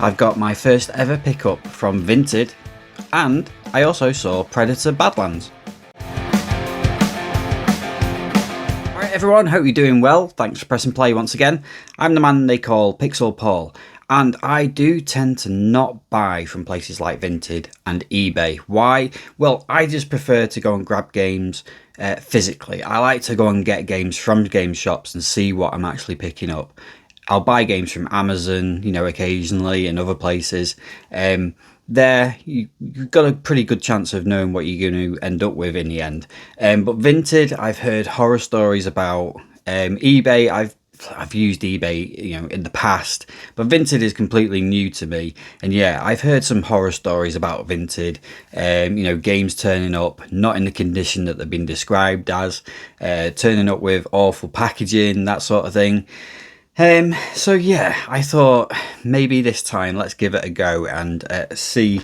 I've got my first ever pickup from Vinted, and I also saw Predator Badlands. Alright everyone, hope you're doing well. Thanks for pressing play once again. I'm the man they call Pixel Paul, and I do tend to not buy from places like Vinted and eBay. Why? Well, I just prefer to go and grab games physically. I like to go and get games from game shops and see what I'm actually picking up. I'll buy games from Amazon, occasionally, and other places. There, you've got a pretty good chance of knowing what you're going to end up with in the end. But Vinted, I've heard horror stories about. eBay, I've used eBay, in the past, but Vinted is completely new to me. And yeah, I've heard some horror stories about Vinted. Games turning up not in the condition that they've been described as, turning up with awful packaging, that sort of thing. So yeah, I thought maybe this time let's give it a go and see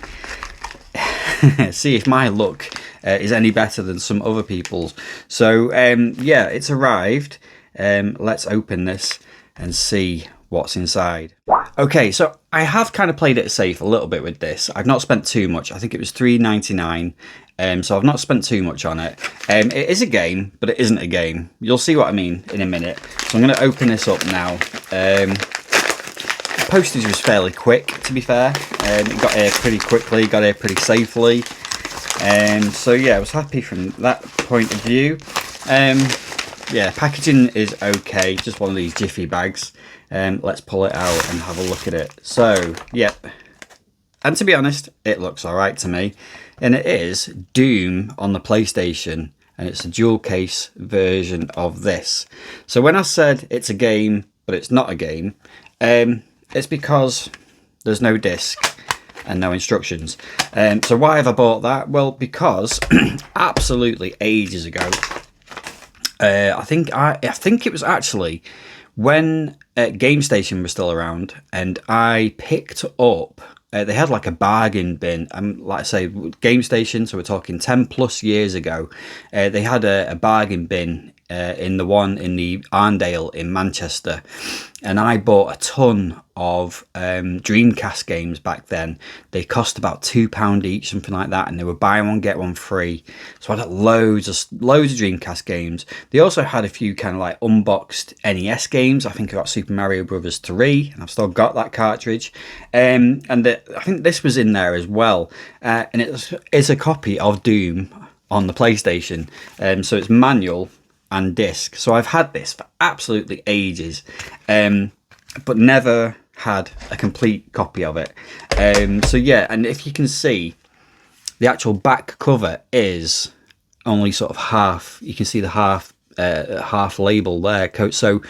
if my luck is any better than some other people's. So yeah, it's arrived. Let's open this and see what's inside. Okay, so I have kind of played it safe a little bit with this. I've not spent too much. I think it was $3.99. So I've not spent too much on it. It is a game, but it isn't a game. You'll see what I mean in a minute. So I'm going to open this up now. Postage was fairly quick, to be fair. It got here pretty quickly, got here pretty safely. So yeah, I was happy from that point of view. Yeah, packaging is okay, just one of these jiffy bags. Let's pull it out and have a look at it. So, yep. And to be honest, it looks alright to me. And it is Doom on the PlayStation, and it's a dual case version of this. So when I said it's a game, but it's not a game, it's because there's no disc and no instructions. So why have I bought that? Well, because absolutely ages ago, I think it was actually when GameStation was still around, and I picked up. They had like a bargain bin. Like I say, GameStation. So we're talking 10 plus years ago. They had a bargain bin in the one in the Arndale in Manchester, and I bought a ton of Dreamcast games back then. They cost about £2 each, something like that, and they were buy one get one free. So I had loads of Dreamcast games. They also had a few kind of like unboxed NES games. I think I got Super Mario Brothers 3, and I've still got that cartridge. I think this was in there as well, and it's a copy of Doom on the PlayStation. So it's manual and disc. So I've had this for absolutely ages, but never had a complete copy of it. So yeah, and if you can see, the actual back cover is only sort of half. You can see the half label there. So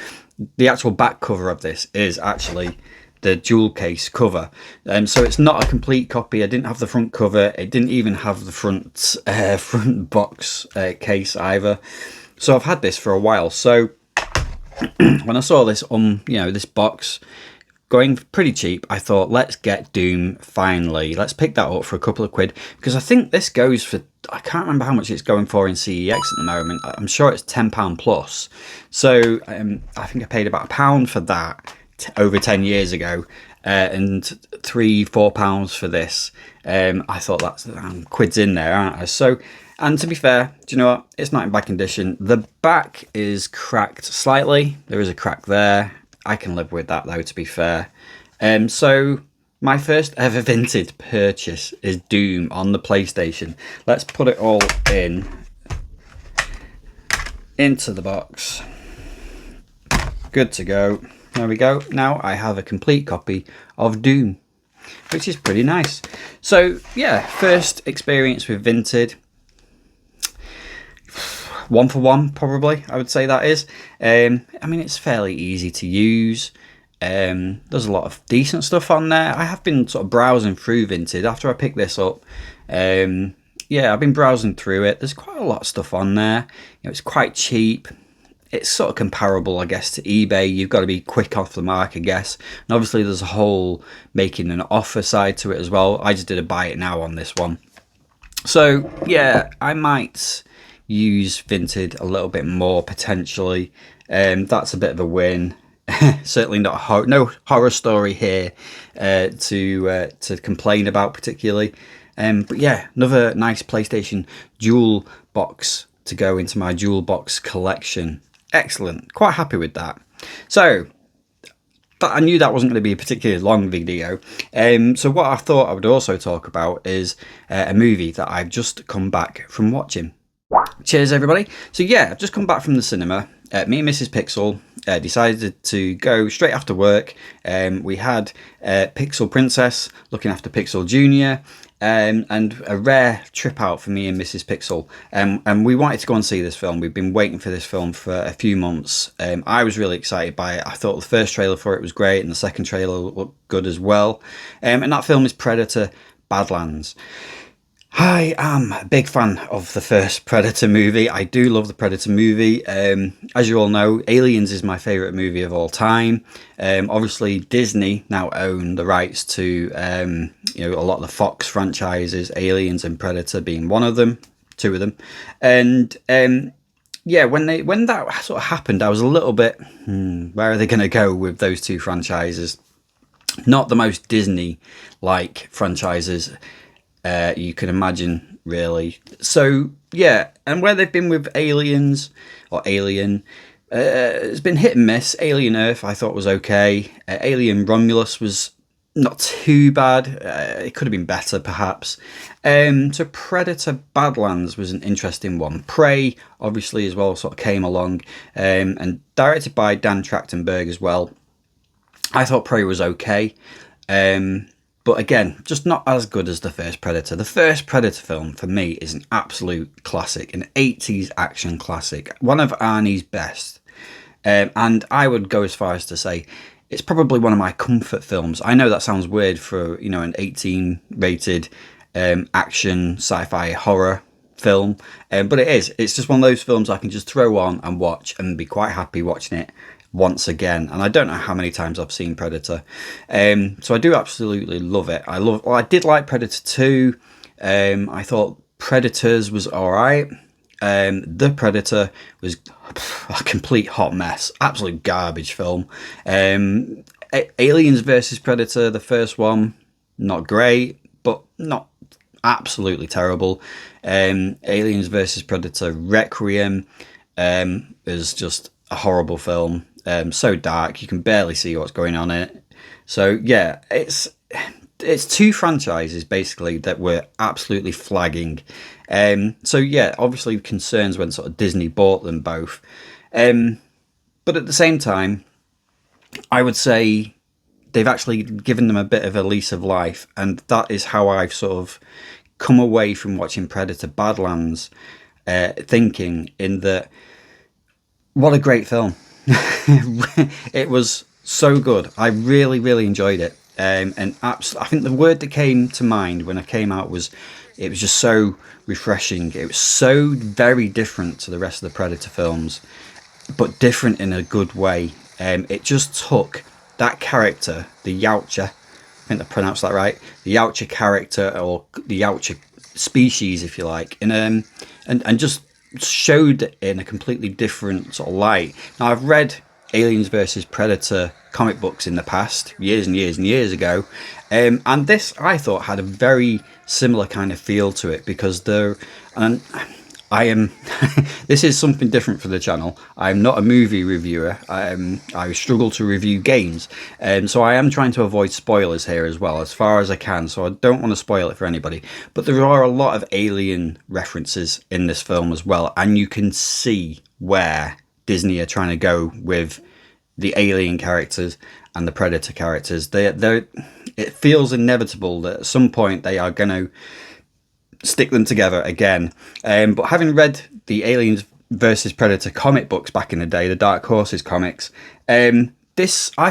the actual back cover of this is actually the dual case cover. So it's not a complete copy. I didn't have the front cover. It didn't even have the front box case either. So I've had this for a while. So when I saw this this box going pretty cheap, I thought, let's get Doom finally. Let's pick that up for a couple of quid, because I think this goes for, I can't remember how much it's going for in CEX at the moment. I'm sure it's £10 plus. So I think I paid about £1 for that over 10 years ago, and £3-4 for this. I thought that's quids in there, aren't I? So. And to be fair, do you know what? It's not in bad condition. The back is cracked slightly. There is a crack there. I can live with that though, to be fair. So my first ever Vinted purchase is Doom on the PlayStation. Let's put it all into the box. Good to go. There we go. Now I have a complete copy of Doom, which is pretty nice. So yeah, first experience with Vinted. 1 for 1, probably, I would say that is. I mean, it's fairly easy to use. There's a lot of decent stuff on there. I have been sort of browsing through Vinted after I picked this up. Yeah, I've been browsing through it. There's quite a lot of stuff on there. It's quite cheap. It's sort of comparable, I guess, to eBay. You've got to be quick off the mark, I guess. And obviously there's a whole making an offer side to it as well. I just did a buy it now on this one. So yeah, I might use Vinted a little bit more potentially. That's a bit of a win. Certainly not no horror story here to complain about particularly. But yeah, another nice PlayStation Jewel box to go into my Jewel box collection. Excellent. Quite happy with that. So, but I knew that wasn't going to be a particularly long video. So what I thought I would also talk about is a movie that I've just come back from watching. Cheers, everybody. So yeah, I've just come back from the cinema. Me and Mrs. Pixel decided to go straight after work. We had Pixel Princess looking after Pixel Junior, and a rare trip out for me and Mrs. Pixel. And we wanted to go and see this film. We've been waiting for this film for a few months. I was really excited by it. I thought the first trailer for it was great, and the second trailer looked good as well. And that film is Predator Badlands. I am a big fan of the first Predator movie. I do love the Predator movie. As you all know, Aliens is my favourite movie of all time. Obviously, Disney now own the rights to a lot of the Fox franchises, Aliens and Predator being one of them, two of them. And yeah, when that sort of happened, I was a little bit, where are they going to go with those two franchises? Not the most Disney-like franchises you can imagine, really. So yeah, and where they've been with Aliens or Alien, it's been hit and miss. Alien Earth I thought was okay. Alien Romulus was not too bad. It could have been better perhaps. So Predator Badlands was an interesting one. Prey obviously as well sort of came along, and directed by Dan Trachtenberg as well. I thought Prey was okay. But again, just not as good as the first Predator. The first Predator film, for me, is an absolute classic, an 80s action classic, one of Arnie's best. And I would go as far as to say it's probably one of my comfort films. I know that sounds weird for, an 18-rated action, sci-fi, horror film, but it is. It's just one of those films I can just throw on and watch and be quite happy watching it once again. And I don't know how many times I've seen Predator, so I do absolutely love it. I did like Predator 2. I thought Predators was alright. The Predator was a complete hot mess, absolute garbage film. Aliens versus Predator, the first one, not great, but not absolutely terrible. Aliens versus Predator Requiem is just a horrible film. So dark, you can barely see what's going on in it. So yeah, it's two franchises basically that were absolutely flagging. So yeah, obviously concerns when sort of Disney bought them both. But at the same time, I would say they've actually given them a bit of a lease of life, and that is how I've sort of come away from watching Predator Badlands, thinking in that, what a great film. It was so good. I really, really enjoyed it. And I think the word that came to mind when I came out was, it was just so refreshing. It was so very different to the rest of the Predator films, but different in a good way. It just took that character, the Yautja, I think I pronounced that right, the Yautja character, or the Yautja species, if you like, and just showed it in a completely different sort of light. Now, I've read Aliens versus Predator comic books in the past, years and years and years ago, and this I thought had a very similar kind of feel to it, because I am this is something different for the channel. I'm not a movie reviewer. I struggle to review games, so I am trying to avoid spoilers here as well, as far as I can, so I don't want to spoil it for anybody. But there are a lot of Alien references in this film as well, and you can see where Disney are trying to go with the Alien characters and the Predator characters. It feels inevitable that at some point they are going to stick them together again. But having read the Aliens versus Predator comic books back in the day, the Dark Horses comics, I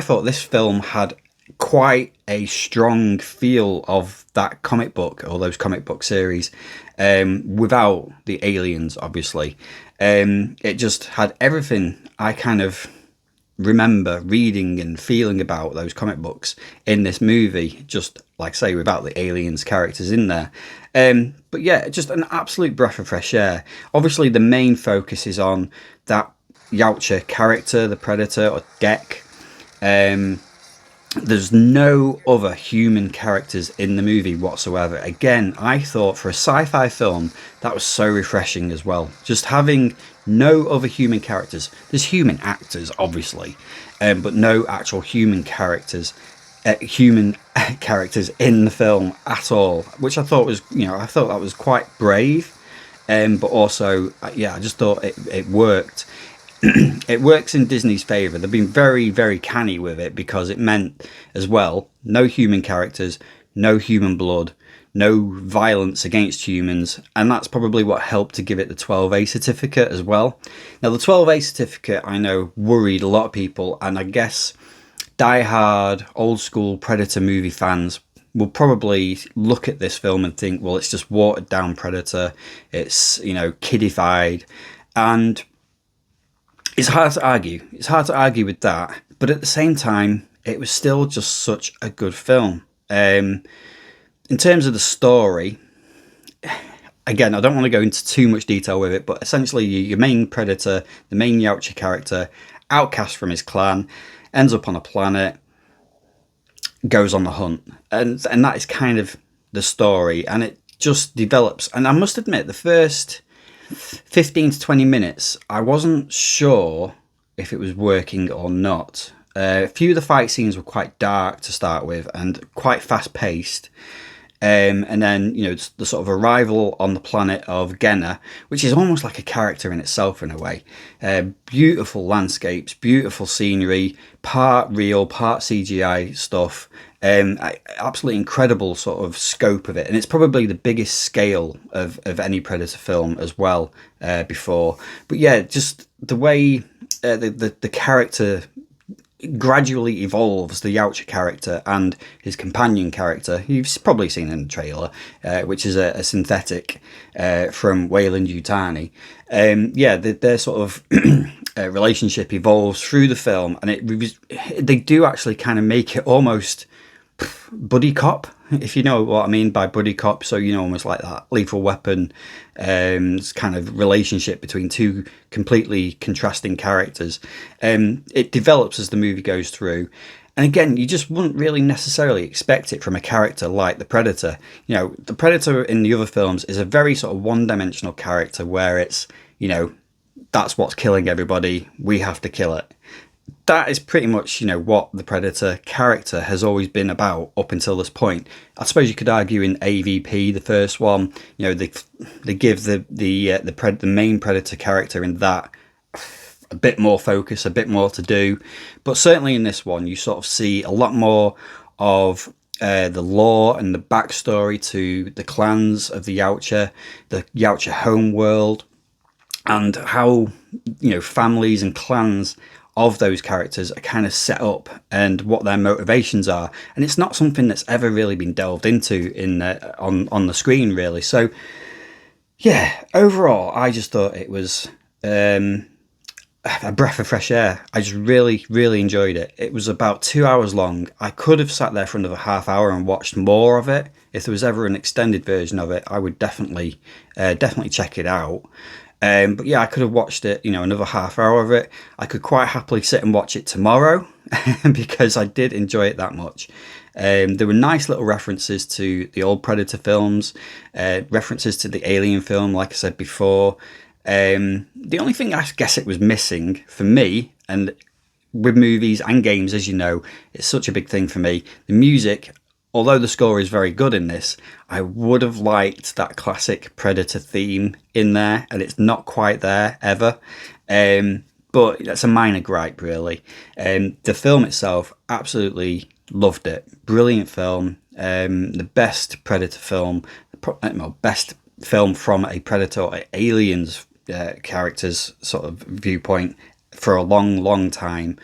thought this film had quite a strong feel of that comic book, or those comic book series, without the aliens, obviously. It just had everything I kind of remember reading and feeling about those comic books in this movie, just like I say, without the aliens characters in there. But yeah, just an absolute breath of fresh air. Obviously the main focus is on that Yautja character, the Predator, or Gek, There's no other human characters in the movie whatsoever. Again, I thought for a sci-fi film that was so refreshing as well. Just having no other human characters. There's human actors, obviously, but no actual human characters. Human characters in the film at all, which I thought was, I thought that was quite brave, but also, I just thought it worked. It works in Disney's favour. They've been very, very canny with it because it meant as well no human characters, no human blood, no violence against humans, and that's probably what helped to give it the 12A certificate as well. Now, the 12A certificate, I know, worried a lot of people, and I guess die-hard, old-school Predator movie fans will probably look at this film and think, well, it's just watered-down Predator, it's, kiddified, and it's hard to argue. It's hard to argue with that, but at the same time, it was still just such a good film. In terms of the story, again, I don't want to go into too much detail with it, but essentially your main Predator, the main Yautja character, outcast from his clan, ends up on a planet, goes on the hunt, and that is kind of the story, and it just develops. And I must admit, the first 15 to 20 minutes, I wasn't sure if it was working or not. A few of the fight scenes were quite dark to start with and quite fast paced. And then, the sort of arrival on the planet of Genna, which is almost like a character in itself in a way. Beautiful landscapes, beautiful scenery, part real, part CGI stuff. Absolutely incredible sort of scope of it. And it's probably the biggest scale of any Predator film as well before. But yeah, just the way the character gradually evolves, the Yautja character and his companion character, you've probably seen in the trailer, which is a synthetic from Weyland-Yutani. Their sort of relationship evolves through the film, and they do actually kind of make it almost buddy cop, if you know what I mean by buddy cop. So, almost like that Lethal Weapon kind of relationship between two completely contrasting characters. It develops as the movie goes through. And again, you just wouldn't really necessarily expect it from a character like the Predator. The Predator in the other films is a very sort of one-dimensional character where it's, that's what's killing everybody, we have to kill it. That is pretty much, what the Predator character has always been about up until this point. I suppose you could argue in AVP, the first one, they give the main Predator character in that a bit more focus, a bit more to do. But certainly in this one, you sort of see a lot more of the lore and the backstory to the clans of the Yautja home world, and how, families and clans of those characters are kind of set up and what their motivations are. And it's not something that's ever really been delved into on the screen, really. So, yeah, overall, I just thought it was a breath of fresh air. I just really, really enjoyed it. It was about 2 hours long. I could have sat there for another half hour and watched more of it. If there was ever an extended version of it, I would definitely check it out. But yeah, I could have watched it, another half hour of it. I could quite happily sit and watch it tomorrow because I did enjoy it that much. There were nice little references to the old Predator films, references to the Alien film, like I said before. The only thing I guess it was missing for me, and with movies and games, as you know, it's such a big thing for me, the music. Although the score is very good in this, I would have liked that classic Predator theme in there, and it's not quite there ever. But that's a minor gripe, really. The film itself, absolutely loved it. Brilliant film. The best Predator film, best film from a Predator or Aliens character's sort of viewpoint for a long, long time.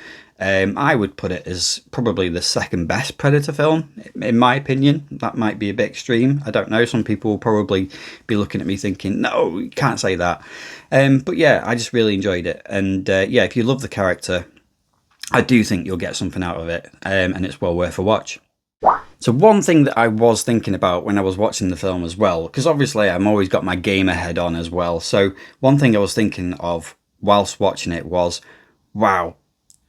I would put it as probably the second best Predator film, in my opinion. That might be a bit extreme. I don't know. Some people will probably be looking at me thinking, no, you can't say that. But yeah, I just really enjoyed it. And if you love the character, I do think you'll get something out of it. And it's well worth a watch. So one thing that I was thinking about when I was watching the film as well, because obviously I'm always got my gamer head on as well. So one thing I was thinking of whilst watching it was, wow,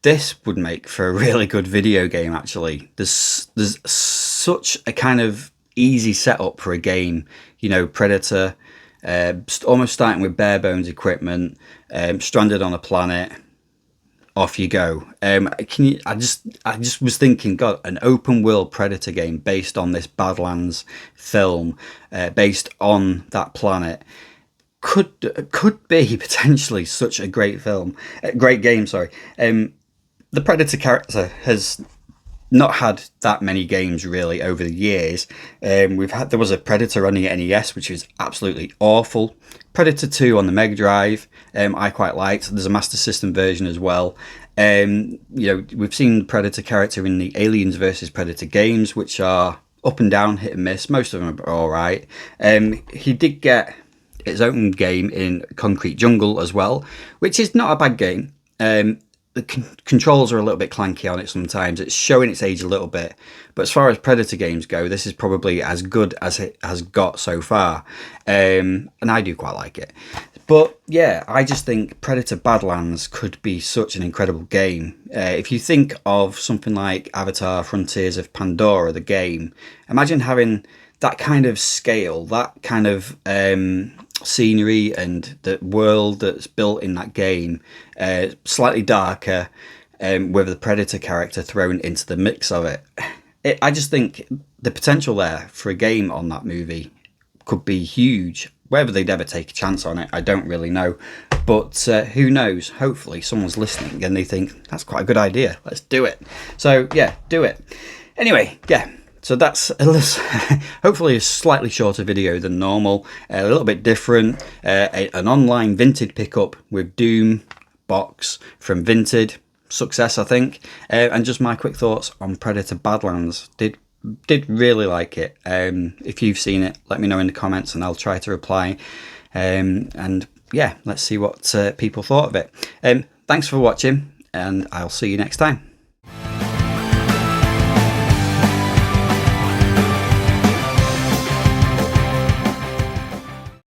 this would make for a really good video game. Actually, there's such a kind of easy setup for a game. You know, Predator, almost starting with bare bones equipment, stranded on a planet. Off you go. Can you? I just was thinking, God, an open world Predator game based on this Badlands film, based on that planet, could be potentially such a great game. Sorry. The Predator character has not had that many games really over the years. There was a Predator on the NES, which was absolutely awful. Predator 2 on the Mega Drive, I quite liked. There's a Master System version as well. You know, we've seen the Predator character in the Aliens vs Predator games, which are up and down, hit and miss. Most of them are all right. He did get his own game in Concrete Jungle as well, which is not a bad game. The controls are a little bit clanky on it sometimes. It's showing its age a little bit. But as far as Predator games go, this is probably as good as it has got so far. And I do quite like it. But yeah, I just think Predator Badlands could be such an incredible game. If you think of something like Avatar Frontiers of Pandora, the game, imagine having that kind of scale, that kind of scenery and the world that's built in that game, slightly darker, with the Predator character thrown into the mix of it. I just think the potential there for a game on that movie could be huge. Whether they'd ever take a chance on it, I don't really know. But who knows? Hopefully someone's listening and they think, that's quite a good idea. Let's do it. So yeah, do it. Anyway, yeah. So that's hopefully a slightly shorter video than normal, a little bit different, an online Vinted pickup with Doom box from Vinted, success I think, and just my quick thoughts on Predator Badlands. Did really like it. If you've seen it, let me know in the comments and I'll try to reply. And yeah, let's see what people thought of it. Thanks for watching and I'll see you next time.